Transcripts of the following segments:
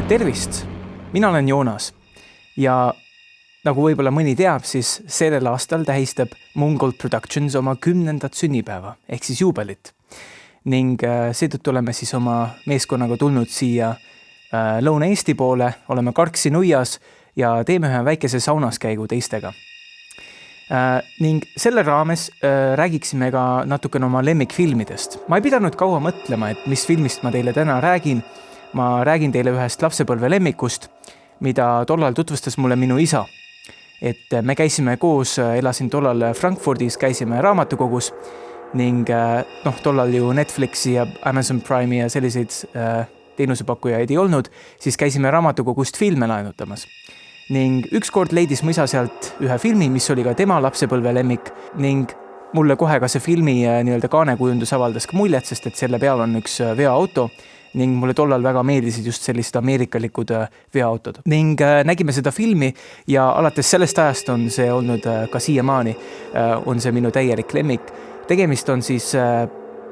Tervist, mina olen Joonas ja nagu võib-olla mõni teab, siis sellel aastal tähistab Mongol Productions oma 10. sünnipäeva ehk siis juubelit. Ning seetõttu oleme siis oma meeskonnaga tulnud siia Lõuna-Eesti poole, oleme Karksi nuias ja teeme ühe väikese saunaskäigu teistega. Ning selle raames räägiksime ka natukene oma lemmikfilmidest. Ma ei pidanud kaua mõtlema, et mis filmist ma teile täna räägin. Ma räägin teile ühest lapsepõlve lemmikust, mida tollal tutvustas mulle minu isa. Et me käisime koos, elasin tollal Frankfurdis, käisime raamatukogus ning tollal ju Netflixi ja Amazon Prime'i ja selliseid teenusepakkujaid ei olnud, siis käisime raamatukogust filme laenutamas. Ning ükskord leidis mu isa sealt ühe filmi, mis oli ka tema lapsepõlve lemmik ning mulle kohe ka see filmi kaanekujundus avaldas ka muljet, sest et selle peal on üks veoauto ning mulle tollal väga meeldisid just sellised ameerikalikud veoautod. Ning nägime seda filmi ja alates sellest ajast on see olnud ka siiamaani, on see minu täielik lemmik. Tegemist on siis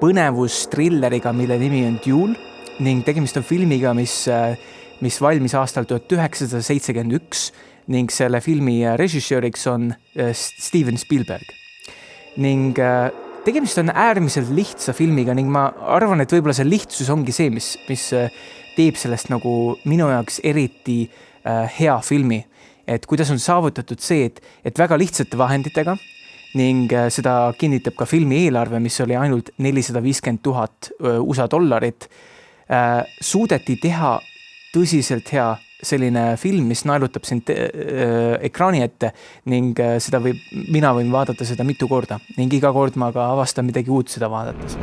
põnevus-trilleriga, mille nimi on Duel ning tegemist on filmiga, mis valmis aastal 1971 ning selle filmi režissööriks on Steven Spielberg. Ning tegemist on äärmiselt lihtsa filmiga ning ma arvan, et võib-olla see lihtsus ongi see, mis teeb sellest nagu minu jaoks eriti hea filmi. Et kuidas on saavutatud see, et väga lihtsate vahenditega ning seda kinnitab ka filmi eelarve, mis oli ainult 450,000 USA dollarit, suudeti teha tõsiselt hea selline film, mis naelutab sind ekraani ette ning mina võin vaadata seda mitu korda ning iga kord ma ka avastan midagi uut seda vaadates.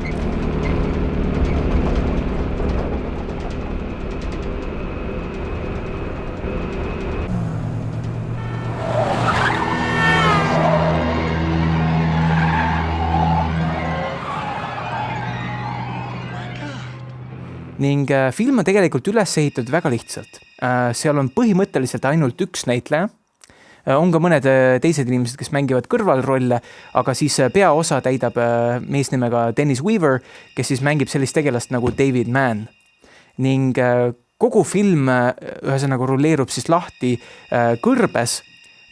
Ning film on tegelikult üles ehitatud väga lihtsalt. Seal on põhimõtteliselt ainult üks näitleja. On ka mõned teised inimesed, kes mängivad kõrvalrolle, aga siis peaosa täidab mees nimega Dennis Weaver, kes siis mängib sellist tegelast nagu David Mann. Ning kogu film ühesõnaga rulleerub siis lahti kõrbes,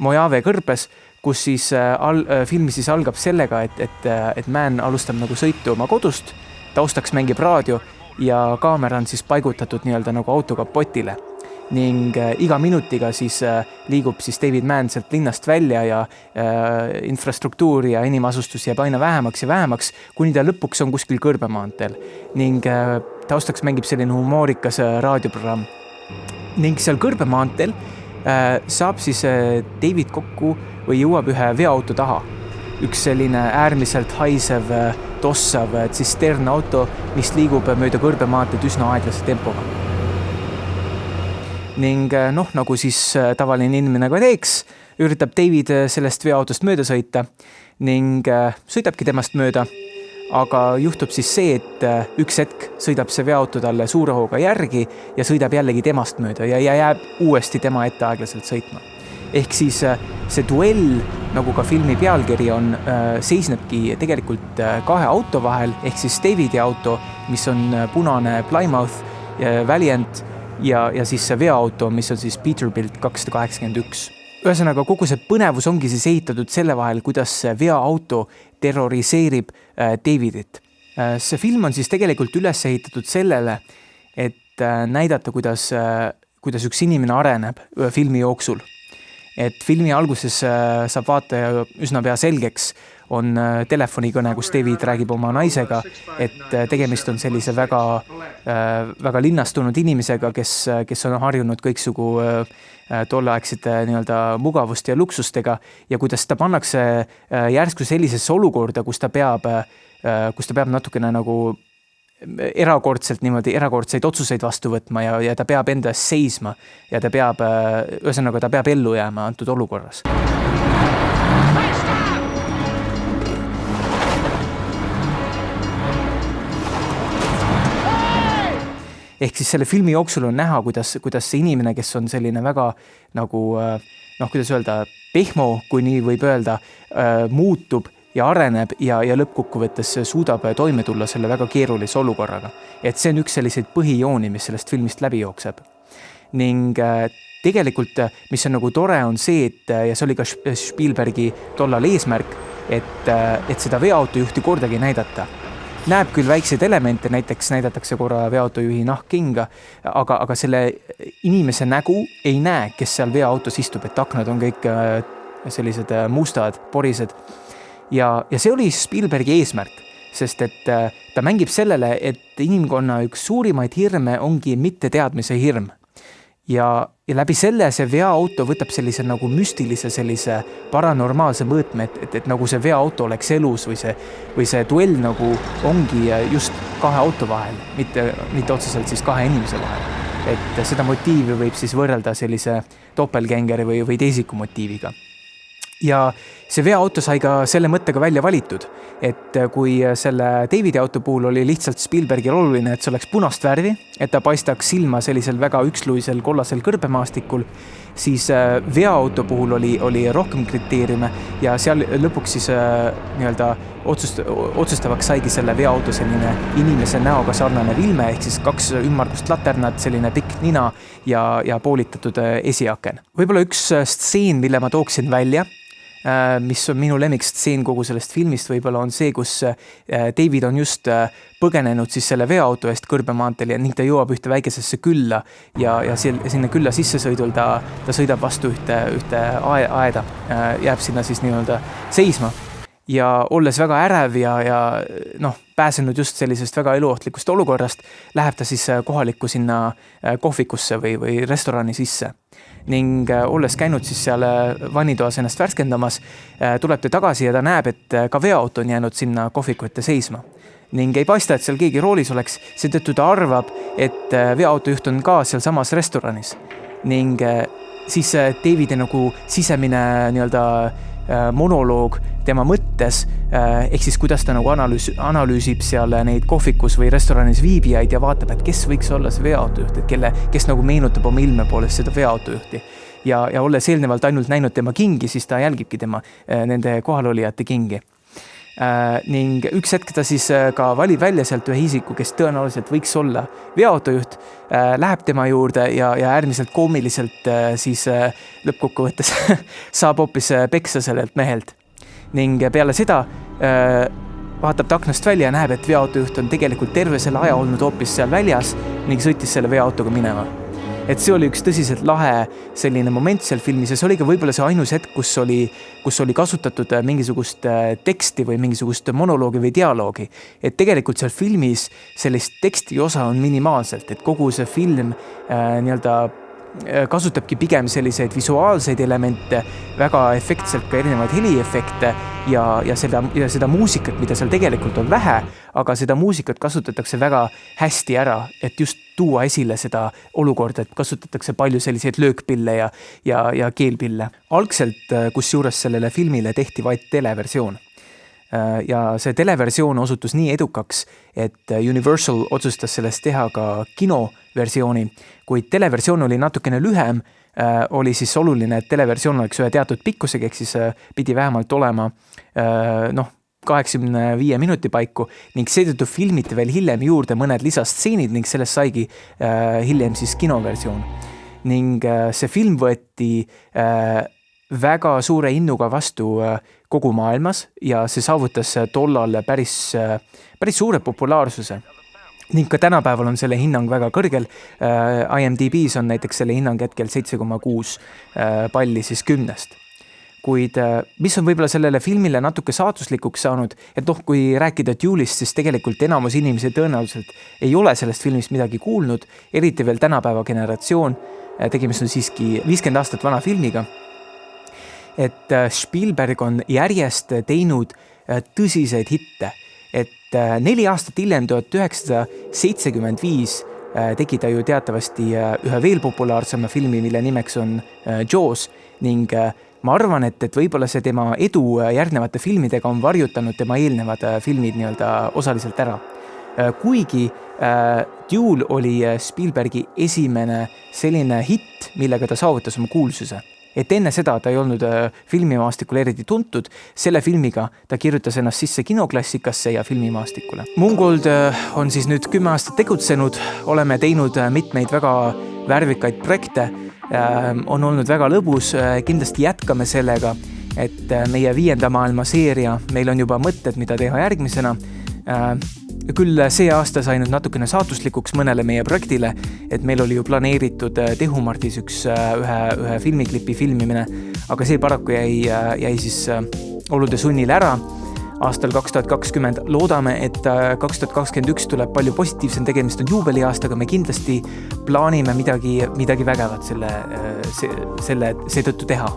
Mojave kõrbes, kus siis filmi siis algab sellega, et Mann alustab nagu sõitu oma kodust, taustaks mängib raadio ja kaamera on siis paigutatud nagu auto kapotile. Ning iga minutiga siis liigub siis David Mann sealt linnast välja ja infrastruktuuri ja inimasustus jääb aina vähemaks ja vähemaks, kuni ta lõpuks on kuskil kõrbemaanteel. Ning taustaks mängib selline humoorikas raadioprogramm. Ning seal kõrbemaanteel saab siis David kokku või jõuab ühe veoauto taha. Üks selline äärmiselt haisev, tossav tsisternauto, mis liigub mööda kõrbemaanteed üsna aeglase tempoga. Ning nagu siis tavaline inimene ka teeks, üritab David sellest veoautost mööda sõita ning sõidabki temast mööda, aga juhtub siis see, et üks hetk sõidab see veoauto talle suure hooga järgi ja sõidab jällegi temast mööda ja jääb uuesti tema ette aeglaselt sõitma. Ehk siis see duell, nagu ka filmi pealkiri on, seisnebki tegelikult kahe auto vahel, ehk siis Davidi auto, mis on punane Plymouth Valiant ja siis see veoauto, mis on siis Peterbilt 281. Ühesõnaga, kogu see põnevus ongi siis ehitatud selle vahel, kuidas veoauto terroriseerib Davidit. See film on siis tegelikult üles ehitatud sellele, et näidata, kuidas üks inimene areneb filmi jooksul. Et filmi alguses saab vaataja üsna pea selgeks, on telefonikõne, kus David räägib oma naisega, et tegemist on sellise väga linnastunud inimesega, kes on harjunud kõiksugu tolleaegsete mugavust ja luksustega ja kuidas ta pannakse järsku sellisesse olukorda, kus ta peab natukene nagu erakordseid otsuseid vastu võtma ja ta peab enda eest seisma ja ta peab ellu jääma antud olukorras. Ehk siis selle filmi jooksul on näha, kuidas see inimene, kes on selline väga nagu, kuidas öelda, pehmo, kui nii võib öelda, muutub ja areneb ja lõppkokkuvõttes suudab toime tulla selle väga keerulise olukorraga. Et see on üks selliseid põhijooni, mis sellest filmist läbi jookseb. ning tegelikult, mis on nagu tore, on see, et ja see oli ka Spielbergi tollal eesmärk, et seda veoautojuhti kordagi näidata. Näeb küll väikseid elemente, näiteks näidatakse korra veoautojuhi nahkkinga, aga selle inimese nägu ei näe, kes seal veoautos istub, et aknad on kõik sellised mustad, porised. Ja see oli Spielbergi eesmärk, sest et ta mängib sellele, et inimkonna üks suurimaid hirme ongi mitteteadmise hirm. Ja läbi selle see veoauto võtab sellise nagu müstilise, sellise paranormaalse mõõtme, et nagu see veoauto oleks elus või see duell nagu ongi just kahe auto vahel, mitte otseselt siis kahe inimese vahel. Et seda motiivi võib siis võrrelda sellise doppelgängeri või teisiku motiiviga. Ja see veoauto sai ka selle mõttega välja valitud, et kui selle Davidi auto puhul oli lihtsalt Spielbergil oluline, et see oleks punast värvi, et ta paistaks silma sellisel väga üksluisel kollasel kõrbemaastikul, siis veoauto puhul oli rohkem kriteeriume ja seal lõpuks siis nii-öelda otsustavaks saigi selle veoauto selline inimese näoga sarnane vilme, ehk siis 2 ümmargust laternat, selline pikk nina ja poolitatud esiaken. Võib-olla üks stseen, mille ma tooksin välja, mis on minu lemmikstseen kogu sellest filmist, võib-olla on see, kus David on just põgenenud siis selle veoauto eest kõrbemaanteel ning ta jõuab ühte väikesesse külla ja sinna külla sissesõidul ta sõidab vastu ühte aeda, jääb sinna siis nii-öelda seisma ja olles väga ärev ja pääsenud just sellisest väga eluohtlikust olukorrast, läheb ta siis kohalikku sinna kohvikusse või restorani sisse. Ning olles käinud siis seal vannitoas ennast värskendamas, tuleb ta tagasi ja ta näeb, et ka veoauto on jäänud sinna kohviku ette seisma. Ning ei paista, et seal keegi roolis oleks, seetõttu ta arvab, et veoautojuht on ka seal samas restoranis. Ning siis Davidi nagu sisemine nii-öelda monoloog tema mõttes, ehk siis kuidas ta nagu analüüsib seal neid kohvikus või restoranis viibijaid ja vaatab, et kes võiks olla see veoautojuht, et kes nagu meenutab oma ilme poolest seda veoautojuhti. Ja olles eelnevalt ainult näinud tema kingi, siis ta jälgibki nende kohalolijate kingi. Ning üks hetk ta siis ka valib välja sealt ühe isiku, kes tõenäoliselt võiks olla veoautojuht, läheb tema juurde ja äärmiselt koomiliselt siis lõppkokkuvõttes saab hoopis peksa sellelt mehelt. Ning peale seda vaatab ta aknast välja ja näeb, et veoautojuht on tegelikult terve selle aja olnud hoopis seal väljas ning sõitis selle veoautoga minema. Et see oli üks tõsiselt lahe selline moment seal filmis ja see oli ka võib-olla see ainus hetk, kus oli kasutatud mingisugust teksti või mingisugust monoloogi või dialoogi. Et tegelikult seal filmis sellist teksti osa on minimaalselt, et kogu see film nii-öelda kasutabki pigem selliseid visuaalseid elemente, väga efektselt ka erinevaid heliefekte ja seda muusikat, mida seal tegelikult on vähe, aga seda muusikat kasutatakse väga hästi ära, et just tuua esile seda olukorda, et kasutatakse palju selliseid löökpille ja keelpille. Algselt, kus juures sellele filmile tehti vaid televersioon. Ja see televersioon osutus nii edukaks, et Universal otsustas sellest teha ka kinoversiooni, kuid televersioon oli natukene lühem, oli siis oluline, et televersioon oleks ühe teatud pikkusega, ehk siis pidi vähemalt olema 85 minuti paiku ning seetõttu filmiti veel hiljem juurde mõned lisastseenid ning sellest saigi hiljem siis kinoversioon. Ning see film võeti väga suure innuga vastu kogu maailmas ja see saavutas tollal päris suure populaarsuse. Ning ka tänapäeval on selle hinnang väga kõrgel. IMDb's on näiteks selle hinnang hetkel 7,6 palli siis 10. Kuid mis on võib-olla sellele filmile natuke saatuslikuks saanud, et kui rääkida Duelist, siis tegelikult enamus inimesi tõenäoliselt ei ole sellest filmist midagi kuulnud, eriti veel tänapäeva generatsioon, tegemist on siiski 50 aastat vana filmiga. Et Spielberg on järjest teinud tõsiseid hitte, et 4 aastat hiljem 1975 tegi ta ju teatavasti ühe veel populaarsema filmi, mille nimeks on Jaws ning ma arvan, et võib-olla see tema edu järgnevate filmidega on varjutanud tema eelnevad filmid nii-öelda osaliselt ära. Kuigi Duel oli Spielbergi esimene selline hitt, millega ta saavutas oma kuulsuse. Et enne seda ta ei olnud filmimaastikul eriti tuntud, selle filmiga ta kirjutas ennast sisse kinoklassikasse ja filmimaastikule. Mungold on siis nüüd 10 aastat tegutsenud, oleme teinud mitmeid väga värvikaid projekte. On olnud väga lõbus, kindlasti jätkame sellega, et meie 5. maailma seeria, meil on juba mõtted, mida teha järgmisena. Küll see aasta sai nüüd natukene saatuslikuks mõnele meie projektile, et meil oli ju planeeritud Tehumartis ühe filmiklipi filmimine, aga see paraku jäi siis olude sunnil ära aastal 2020. Loodame, et 2021 tuleb palju positiivsem, tegemist on juubeliaastaga, me kindlasti plaanime midagi vägevat selle seetõttu teha.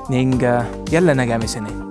Ning jälle nägemiseni!